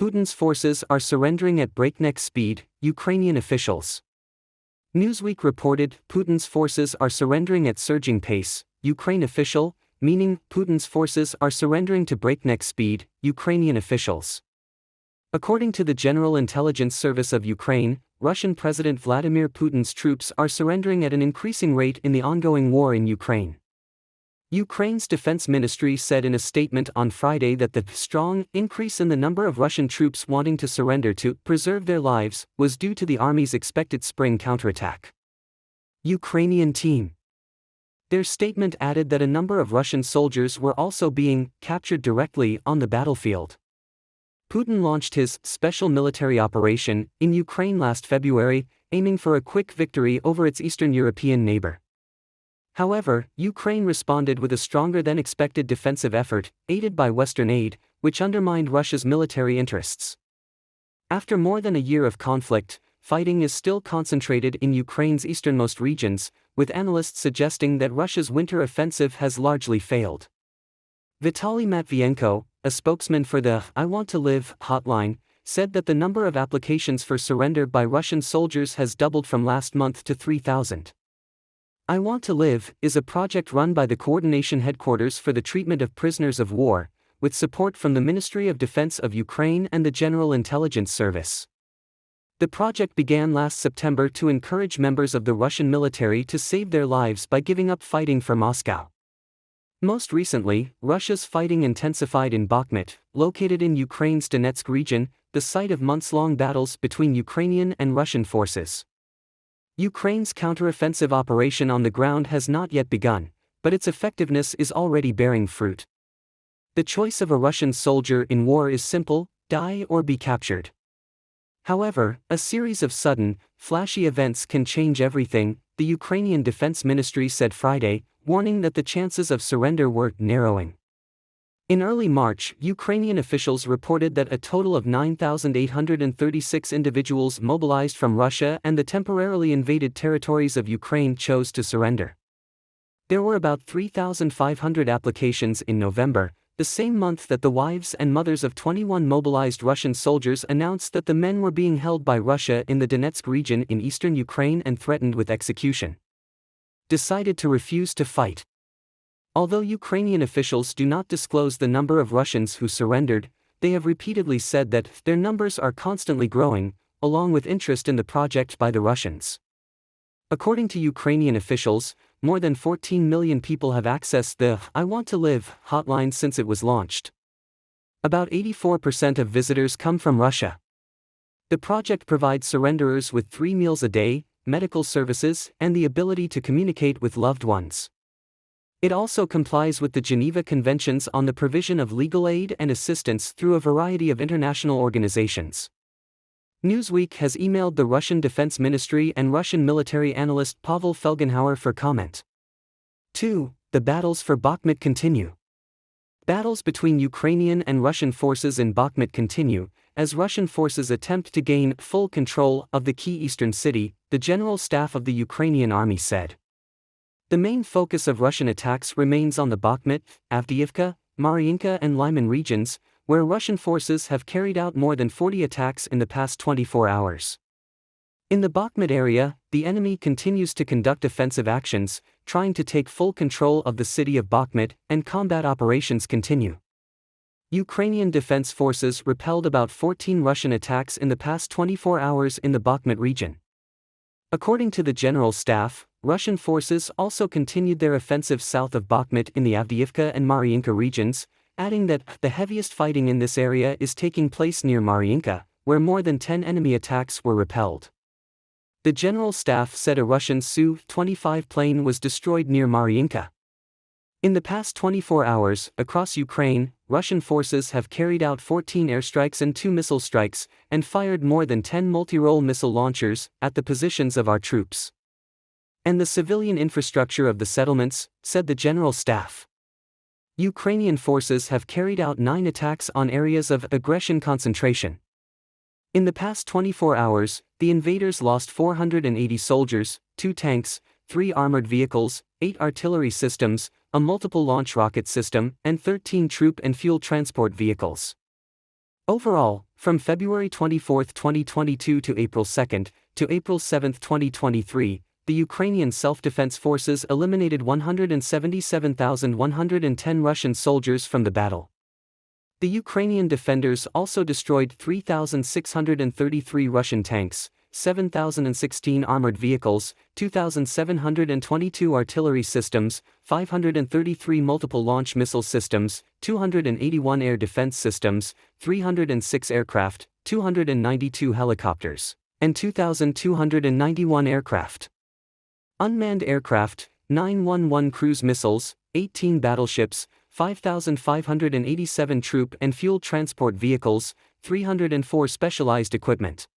Putin's forces are surrendering at breakneck speed, Ukrainian officials. Newsweek reported Putin's forces are surrendering at surging pace, Ukraine official, meaning Putin's forces are surrendering to breakneck speed, Ukrainian officials. According to the General Intelligence Service of Ukraine, Russian President Vladimir Putin's troops are surrendering at an increasing rate in the ongoing war in Ukraine. Ukraine's defense ministry said in a statement on Friday that the strong increase in the number of Russian troops wanting to surrender to preserve their lives was due to the army's expected spring counterattack. Ukrainian team. Their statement added that a number of Russian soldiers were also being captured directly on the battlefield. Putin launched his special military operation in Ukraine last February, aiming for a quick victory over its Eastern European neighbor. However, Ukraine responded with a stronger-than-expected defensive effort, aided by Western aid, which undermined Russia's military interests. After more than a year of conflict, fighting is still concentrated in Ukraine's easternmost regions, with analysts suggesting that Russia's winter offensive has largely failed. Vitaly Matvienko, a spokesman for the I Want to Live hotline, said that the number of applications for surrender by Russian soldiers has doubled from last month to 3,000. I Want to Live is a project run by the Coordination Headquarters for the Treatment of Prisoners of War, with support from the Ministry of Defense of Ukraine and the General Intelligence Service. The project began last September to encourage members of the Russian military to save their lives by giving up fighting for Moscow. Most recently, Russia's fighting intensified in Bakhmut, located in Ukraine's Donetsk region, the site of months-long battles between Ukrainian and Russian forces. Ukraine's counteroffensive operation on the ground has not yet begun, but its effectiveness is already bearing fruit. The choice of a Russian soldier in war is simple: die or be captured. However, a series of sudden, flashy events can change everything, the Ukrainian Defense Ministry said Friday, warning that the chances of surrender were narrowing. In early March, Ukrainian officials reported that a total of 9,836 individuals mobilized from Russia and the temporarily invaded territories of Ukraine chose to surrender. There were about 3,500 applications in November, the same month that the wives and mothers of 21 mobilized Russian soldiers announced that the men were being held by Russia in the Donetsk region in eastern Ukraine and threatened with execution. Decided to refuse to fight. Although Ukrainian officials do not disclose the number of Russians who surrendered, they have repeatedly said that their numbers are constantly growing, along with interest in the project by the Russians. According to Ukrainian officials, more than 14 million people have accessed the I Want to Live hotline since it was launched. About 84% of visitors come from Russia. The project provides surrenderers with 3 meals a day, medical services, and the ability to communicate with loved ones. It also complies with the Geneva Conventions on the provision of legal aid and assistance through a variety of international organizations. Newsweek has emailed the Russian Defense Ministry and Russian military analyst Pavel Felgenhauer for comment. 2. The battles for Bakhmut continue. Battles between Ukrainian and Russian forces in Bakhmut continue, as Russian forces attempt to gain full control of the key eastern city, the General Staff of the Ukrainian Army said. The main focus of Russian attacks remains on the Bakhmut, Avdiivka, Mariinka and Lyman regions, where Russian forces have carried out more than 40 attacks in the past 24 hours. In the Bakhmut area, the enemy continues to conduct offensive actions, trying to take full control of the city of Bakhmut, and combat operations continue. Ukrainian defense forces repelled about 14 Russian attacks in the past 24 hours in the Bakhmut region. According to the General Staff, Russian forces also continued their offensive south of Bakhmut in the Avdiivka and Mariinka regions, adding that the heaviest fighting in this area is taking place near Mariinka, where more than 10 enemy attacks were repelled. The General Staff said a Russian Su-25 plane was destroyed near Mariinka. In the past 24 hours, across Ukraine, Russian forces have carried out 14 airstrikes and 2 missile strikes, and fired more than 10 multi-role missile launchers at the positions of our troops and the civilian infrastructure of the settlements, said the General Staff. Ukrainian forces have carried out 9 attacks on areas of aggression concentration. In the past 24 hours, the invaders lost 480 soldiers, 2 tanks, 3 armored vehicles, 8 artillery systems, a multiple launch rocket system, and 13 troop and fuel transport vehicles. Overall, from February 24, 2022 to April 2 to April 7, 2023, the Ukrainian Self-Defense Forces eliminated 177,110 Russian soldiers from the battle. The Ukrainian defenders also destroyed 3,633 Russian tanks, 7,016 armored vehicles, 2,722 artillery systems, 533 multiple launch missile systems, 281 air defense systems, 306 aircraft, 292 helicopters, and 2,291 aircraft. Unmanned aircraft, 911 cruise missiles, 18 battleships, 5,587 troop and fuel transport vehicles, 304 specialized equipment.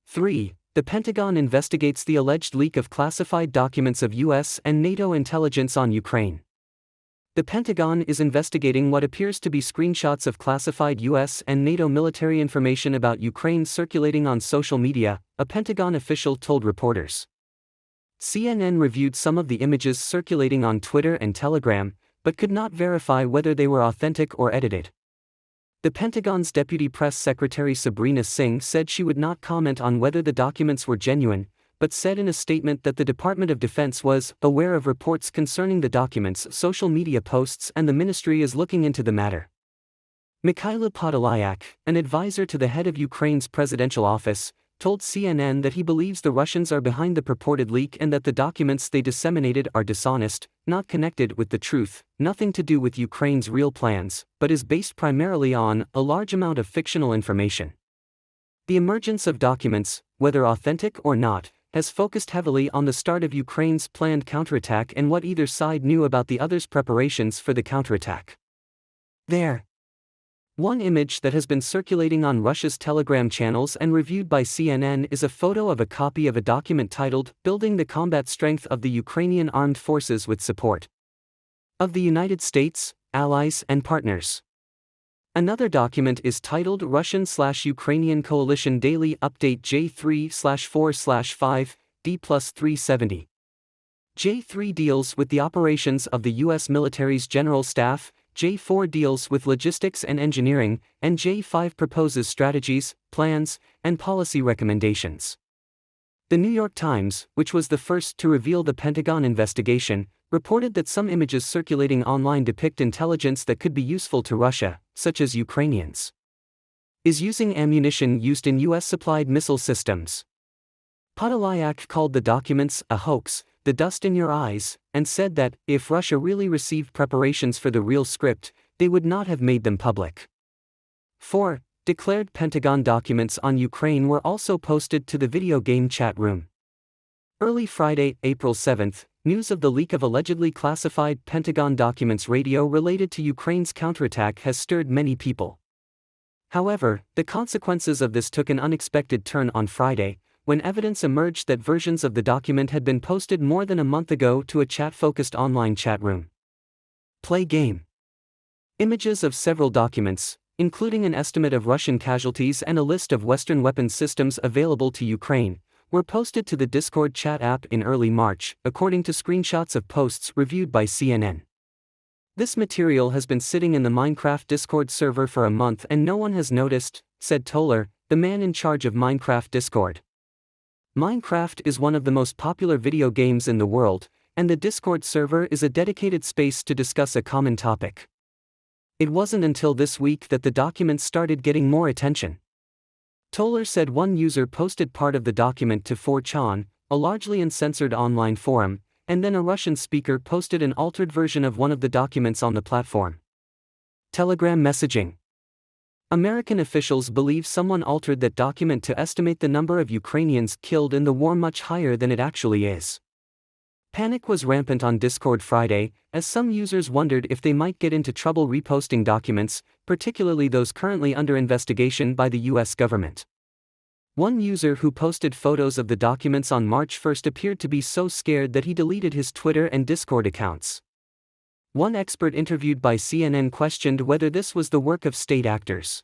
3. The Pentagon investigates the alleged leak of classified documents of U.S. and NATO intelligence on Ukraine. The Pentagon is investigating what appears to be screenshots of classified U.S. and NATO military information about Ukraine circulating on social media, a Pentagon official told reporters. CNN reviewed some of the images circulating on Twitter and Telegram, but could not verify whether they were authentic or edited. The Pentagon's Deputy Press Secretary Sabrina Singh said she would not comment on whether the documents were genuine, but said in a statement that the Department of Defense was aware of reports concerning the documents' social media posts and the ministry is looking into the matter. Mikhailo Podolyak, an advisor to the head of Ukraine's presidential office, told CNN that he believes the Russians are behind the purported leak and that the documents they disseminated are dishonest, not connected with the truth, nothing to do with Ukraine's real plans, but is based primarily on a large amount of fictional information. The emergence of documents, whether authentic or not, has focused heavily on the start of Ukraine's planned counterattack and what either side knew about the other's preparations for the counterattack. One image that has been circulating on Russia's Telegram channels and reviewed by CNN is a photo of a copy of a document titled, "Building the Combat Strength of the Ukrainian Armed Forces with Support of the United States, Allies and Partners." Another document is titled Russian/Ukrainian Coalition Daily Update J3/4/5, D+370. J3 deals with the operations of the U.S. military's General Staff, J4 deals with logistics and engineering, and J5 proposes strategies, plans, and policy recommendations. The New York Times, which was the first to reveal the Pentagon investigation, reported that some images circulating online depict intelligence that could be useful to Russia, such as Ukrainians is using ammunition used in U.S.-supplied missile systems. Podolyak called the documents a hoax, the dust in your eyes, and said that, if Russia really received preparations for the real script, they would not have made them public. 4. Declared Pentagon documents on Ukraine were also posted to the video game chat room. Early Friday, April 7, news of the leak of allegedly classified Pentagon documents radio related to Ukraine's counterattack has stirred many people. However, the consequences of this took an unexpected turn on Friday, when evidence emerged that versions of the document had been posted more than a month ago to a chat-focused online chat room. Play game. Images of several documents, including an estimate of Russian casualties and a list of Western weapons systems available to Ukraine, were posted to the Discord chat app in early March, according to screenshots of posts reviewed by CNN. This material has been sitting in the Minecraft Discord server for a month and no one has noticed, said Toller, the man in charge of Minecraft Discord. Minecraft is one of the most popular video games in the world, and the Discord server is a dedicated space to discuss a common topic. It wasn't until this week that the documents started getting more attention. Toller said one user posted part of the document to 4chan, a largely uncensored online forum, and then a Russian speaker posted an altered version of one of the documents on the platform. Telegram messaging. American officials believe someone altered that document to estimate the number of Ukrainians killed in the war much higher than it actually is. Panic was rampant on Discord Friday, as some users wondered if they might get into trouble reposting documents, particularly those currently under investigation by the U.S. government. One user who posted photos of the documents on March 1 appeared to be so scared that he deleted his Twitter and Discord accounts. One expert interviewed by CNN questioned whether this was the work of state actors.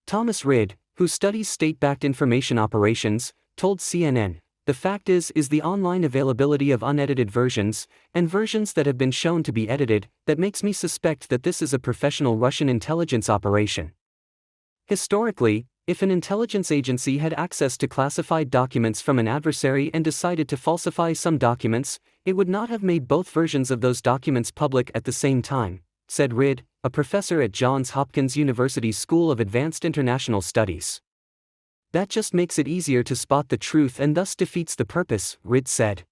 Thomas Ridd, who studies state-backed information operations, told CNN, "The fact is the online availability of unedited versions, and versions that have been shown to be edited, that makes me suspect that this is a professional Russian intelligence operation." Historically, if an intelligence agency had access to classified documents from an adversary and decided to falsify some documents, it would not have made both versions of those documents public at the same time, said Rid, a professor at Johns Hopkins University's School of Advanced International Studies. That just makes it easier to spot the truth and thus defeats the purpose, Rid said.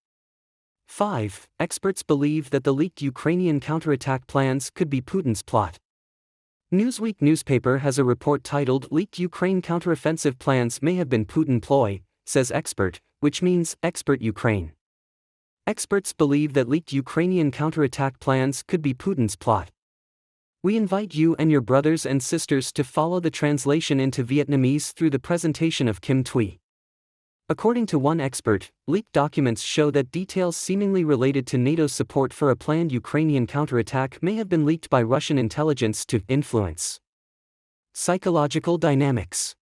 5. Experts believe that the leaked Ukrainian counterattack plans could be Putin's plot. Newsweek newspaper has a report titled "Leaked Ukraine Counteroffensive Plans May Have Been Putin Ploy," says expert, which means expert Ukraine. Experts believe that leaked Ukrainian counterattack plans could be Putin's plot. We invite you and your brothers and sisters to follow the translation into Vietnamese through the presentation of Kim Thuy. According to one expert, leaked documents show that details seemingly related to NATO's support for a planned Ukrainian counterattack may have been leaked by Russian intelligence to influence psychological dynamics.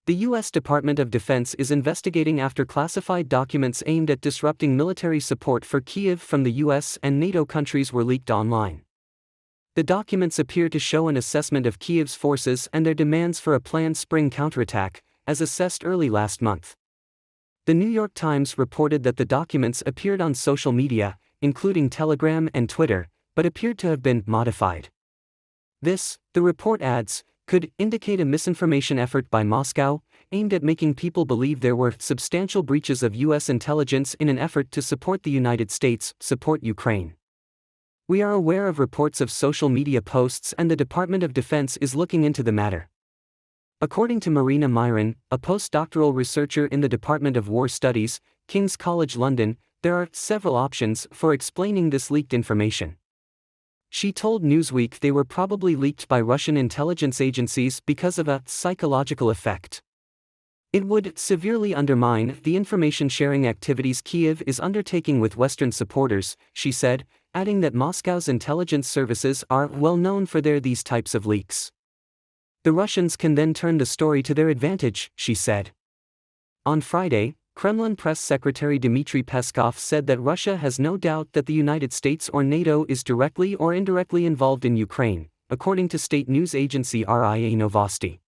The U.S. Department of Defense is investigating after classified documents aimed at disrupting military support for Kyiv from the U.S. and NATO countries were leaked online. The documents appear to show an assessment of Kyiv's forces and their demands for a planned spring counterattack, as assessed early last month. The New York Times reported that the documents appeared on social media, including Telegram and Twitter, but appeared to have been modified. This, the report adds, could indicate a misinformation effort by Moscow, aimed at making people believe there were substantial breaches of U.S. intelligence in an effort to support the United States, support Ukraine. We are aware of reports of social media posts and the Department of Defense is looking into the matter. According to Marina Myron, a postdoctoral researcher in the Department of War Studies, King's College London, there are several options for explaining this leaked information. She told Newsweek they were probably leaked by Russian intelligence agencies because of a psychological effect. It would severely undermine the information-sharing activities Kyiv is undertaking with Western supporters, she said, adding that Moscow's intelligence services are well known for these types of leaks. The Russians can then turn the story to their advantage, she said. On Friday, Kremlin Press Secretary Dmitry Peskov said that Russia has no doubt that the United States or NATO is directly or indirectly involved in Ukraine, according to state news agency RIA Novosti.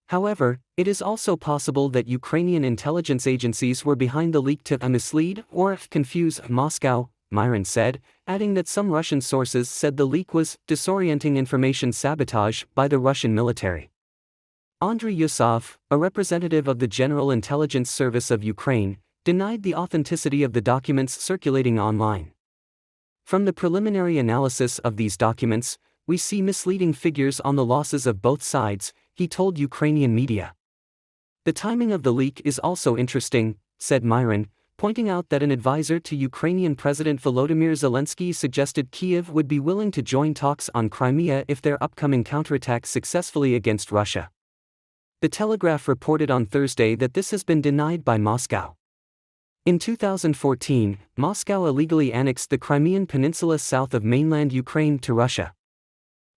However, it is also possible that Ukrainian intelligence agencies were behind the leak to mislead or confuse Moscow, Myron said, adding that some Russian sources said the leak was disorienting information sabotage by the Russian military. Andriy Yusov, a representative of the General Intelligence Service of Ukraine, denied the authenticity of the documents circulating online. From the preliminary analysis of these documents, we see misleading figures on the losses of both sides, he told Ukrainian media. The timing of the leak is also interesting, said Myron, pointing out that an advisor to Ukrainian President Volodymyr Zelensky suggested Kyiv would be willing to join talks on Crimea if their upcoming counterattack successfully against Russia. The Telegraph reported on Thursday that this has been denied by Moscow. In 2014, Moscow illegally annexed the Crimean Peninsula south of mainland Ukraine to Russia.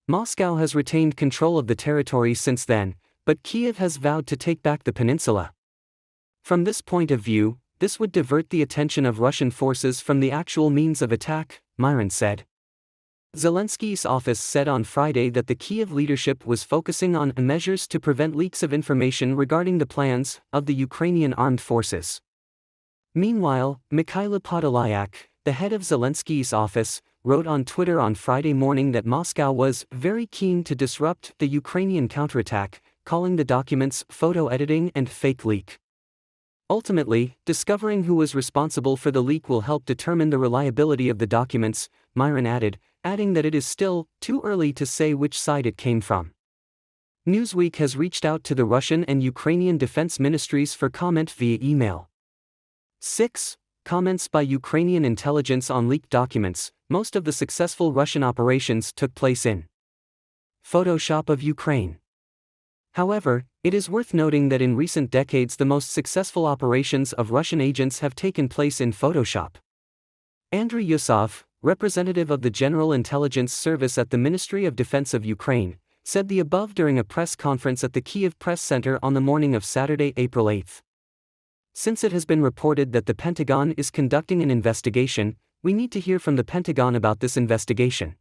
Moscow has retained control of the territory since then, but Kyiv has vowed to take back the peninsula. From this point of view, this would divert the attention of Russian forces from the actual means of attack, Myron said. Zelensky's office said on Friday that the Kyiv leadership was focusing on measures to prevent leaks of information regarding the plans of the Ukrainian armed forces. Meanwhile, Mikhailo Podolyak, the head of Zelensky's office, wrote on Twitter on Friday morning that Moscow was very keen to disrupt the Ukrainian counterattack, calling the documents photo editing and fake leak. Ultimately, discovering who was responsible for the leak will help determine the reliability of the documents, Myron added, adding that it is still too early to say which side it came from. Newsweek has reached out to the Russian and Ukrainian defense ministries for comment via email. 6. Comments by Ukrainian intelligence on leaked documents. Most of the successful Russian operations took place in Photoshop of Ukraine. However, it is worth noting that in recent decades the most successful operations of Russian agents have taken place in Photoshop. Andriy Yusov, representative of the General Intelligence Service at the Ministry of Defense of Ukraine, said the above during a press conference at the Kyiv Press Center on the morning of Saturday, April 8. Since it has been reported that the Pentagon is conducting an investigation, we need to hear from the Pentagon about this investigation.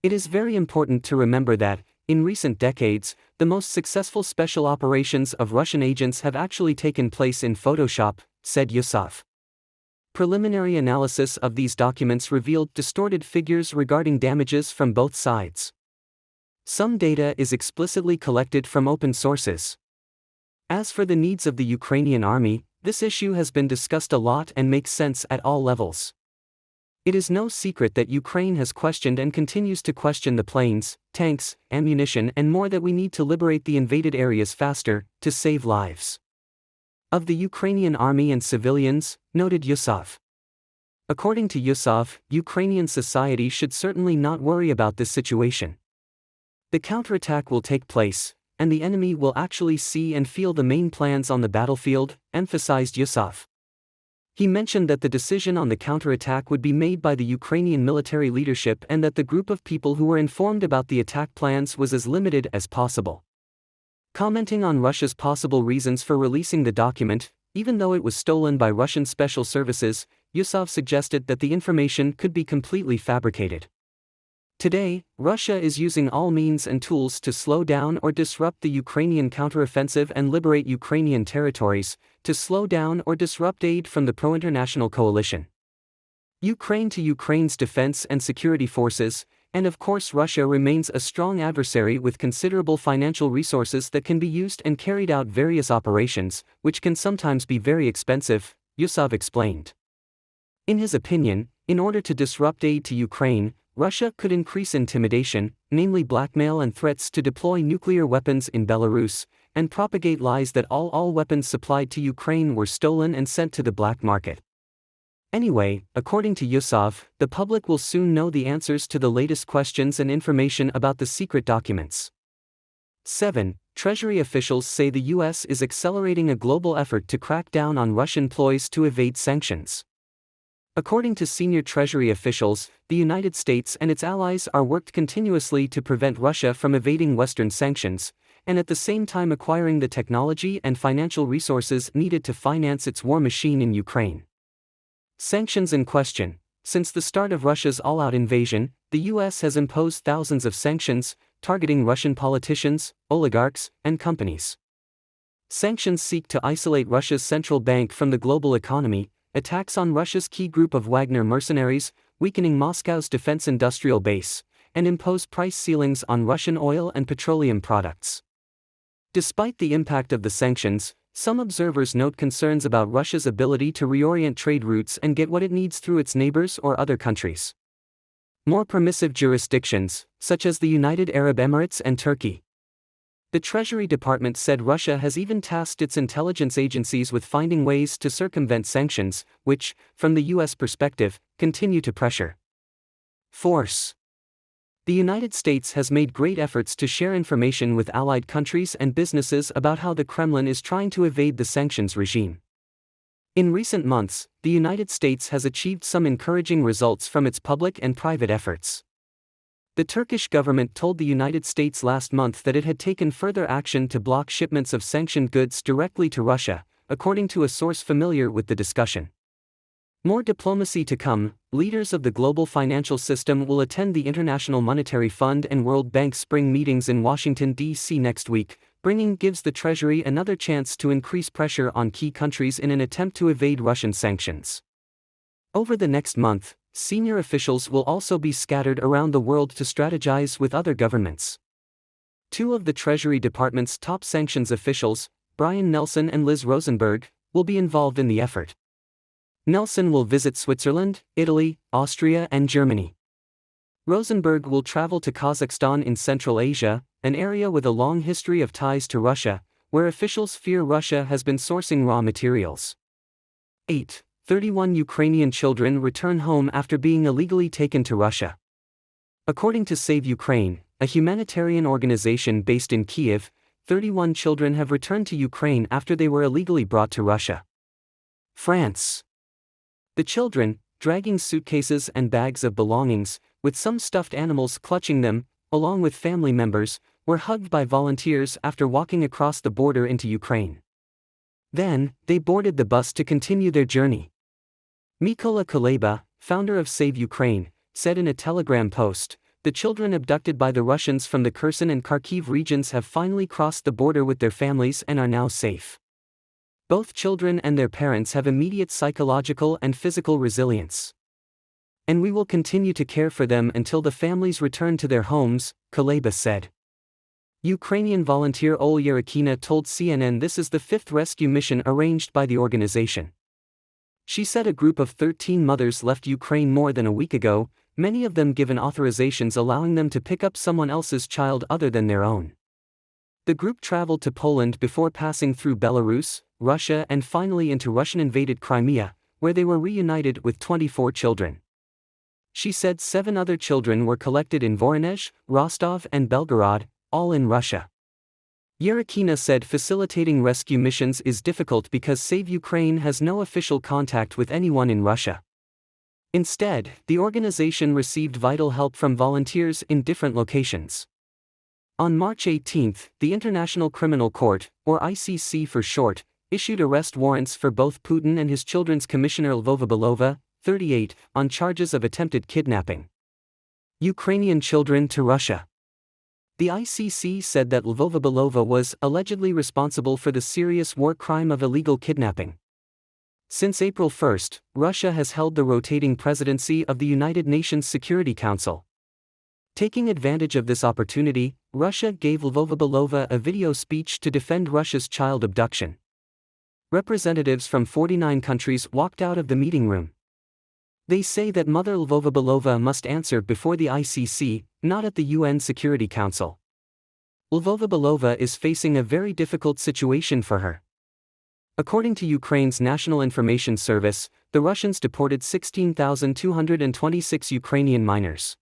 It is very important to remember that, In recent decades, the most successful special operations of Russian agents have actually taken place in Photoshop, said Yusuf. Preliminary analysis of these documents revealed distorted figures regarding damages from both sides. Some data is explicitly collected from open sources. As for the needs of the Ukrainian army, this issue has been discussed a lot and makes sense at all levels. It is no secret that Ukraine has questioned and continues to question the planes, tanks, ammunition and more that we need to liberate the invaded areas faster, to save lives of the Ukrainian army and civilians, noted Yusuf. According to Yusuf, Ukrainian society should certainly not worry about this situation. The counterattack will take place, and the enemy will actually see and feel the main plans on the battlefield, emphasized Yusuf. He mentioned that the decision on the counterattack would be made by the Ukrainian military leadership and that the group of people who were informed about the attack plans was as limited as possible. Commenting on Russia's possible reasons for releasing the document, even though it was stolen by Russian special services, Yusuf suggested that the information could be completely fabricated. Today, Russia is using all means and tools to slow down or disrupt the Ukrainian counteroffensive and liberate Ukrainian territories, to slow down or disrupt aid from the pro-international coalition. Ukraine to Ukraine's defense and security forces, and of course Russia remains a strong adversary with considerable financial resources that can be used and carried out various operations, which can sometimes be very expensive, Yusuf explained. In his opinion, in order to disrupt aid to Ukraine, Russia could increase intimidation, namely blackmail and threats to deploy nuclear weapons in Belarus, and propagate lies that all weapons supplied to Ukraine were stolen and sent to the black market. Anyway, according to Yusuf, the public will soon know the answers to the latest questions and information about the secret documents. 7. Treasury officials say the US is accelerating a global effort to crack down on Russian ploys to evade sanctions. According to senior Treasury officials, the United States and its allies are worked continuously to prevent Russia from evading Western sanctions, and at the same time acquiring the technology and financial resources needed to finance its war machine in Ukraine. Sanctions in question. Since the start of Russia's all-out invasion, the US has imposed thousands of sanctions, targeting Russian politicians, oligarchs, and companies. Sanctions seek to isolate Russia's central bank from the global economy, attacks on Russia's key group of Wagner mercenaries, weakening Moscow's defense industrial base, and impose price ceilings on Russian oil and petroleum products. Despite the impact of the sanctions, some observers note concerns about Russia's ability to reorient trade routes and get what it needs through its neighbors or other countries. More permissive jurisdictions, such as the United Arab Emirates and Turkey. The Treasury Department said Russia has even tasked its intelligence agencies with finding ways to circumvent sanctions, which, from the US perspective, continue to pressure. Force. The United States has made great efforts to share information with allied countries and businesses about how the Kremlin is trying to evade the sanctions regime. In recent months, the United States has achieved some encouraging results from its public and private efforts. The Turkish government told the United States last month that it had taken further action to block shipments of sanctioned goods directly to Russia, according to a source familiar with the discussion. More diplomacy to come. Leaders of the global financial system will attend the International Monetary Fund and World Bank spring meetings in Washington, D.C. next week, gives the Treasury another chance to increase pressure on key countries in an attempt to evade Russian sanctions. Over the next month, senior officials will also be scattered around the world to strategize with other governments. Two of the Treasury Department's top sanctions officials, Brian Nelson and Liz Rosenberg, will be involved in the effort. Nelson will visit Switzerland, Italy, Austria, and Germany. Rosenberg will travel to Kazakhstan in Central Asia, an area with a long history of ties to Russia, where officials fear Russia has been sourcing raw materials. 8. 31 Ukrainian children return home after being illegally taken to Russia. According to Save Ukraine, a humanitarian organization based in Kyiv, 31 children have returned to Ukraine after they were illegally brought to Russia. France. The children, dragging suitcases and bags of belongings, with some stuffed animals clutching them, along with family members, were hugged by volunteers after walking across the border into Ukraine. Then, they boarded the bus to continue their journey. Mykola Kuleba, founder of Save Ukraine, said in a Telegram post, the children abducted by the Russians from the Kherson and Kharkiv regions have finally crossed the border with their families and are now safe. Both children and their parents have immediate psychological and physical resilience. And we will continue to care for them until the families return to their homes, Kuleba said. Ukrainian volunteer Oля Yarakina told CNN this is the fifth rescue mission arranged by the organization. She said a group of 13 mothers left Ukraine more than a week ago, many of them given authorizations allowing them to pick up someone else's child other than their own. The group traveled to Poland before passing through Belarus, Russia and finally into Russian-invaded Crimea, where they were reunited with 24 children. She said 7 other children were collected in Voronezh, Rostov and Belgorod, all in Russia. Yarakina said facilitating rescue missions is difficult because Save Ukraine has no official contact with anyone in Russia. Instead, the organization received vital help from volunteers in different locations. On March 18, the International Criminal Court, or ICC for short, issued arrest warrants for both Putin and his children's commissioner Lvova Belova, 38, on charges of attempted kidnapping. Ukrainian children to Russia. The ICC said that Lvova Belova was allegedly responsible for the serious war crime of illegal kidnapping. Since April 1, Russia has held the rotating presidency of the United Nations Security Council. Taking advantage of this opportunity, Russia gave Lvova Belova a video speech to defend Russia's child abduction. Representatives from 49 countries walked out of the meeting room. They say that Mother Lvova Belova must answer before the ICC, not at the UN Security Council. Lvova Belova is facing a very difficult situation for her. According to Ukraine's National Information Service, the Russians deported 16,226 Ukrainian minors.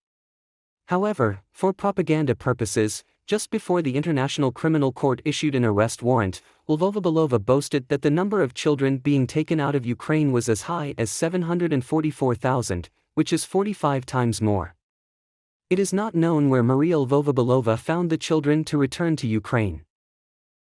However, for propaganda purposes, just before the International Criminal Court issued an arrest warrant, Lvova Belova boasted that the number of children being taken out of Ukraine was as high as 744,000, which is 45 times more. It is not known where Maria Lvova Belova found the children to return to Ukraine.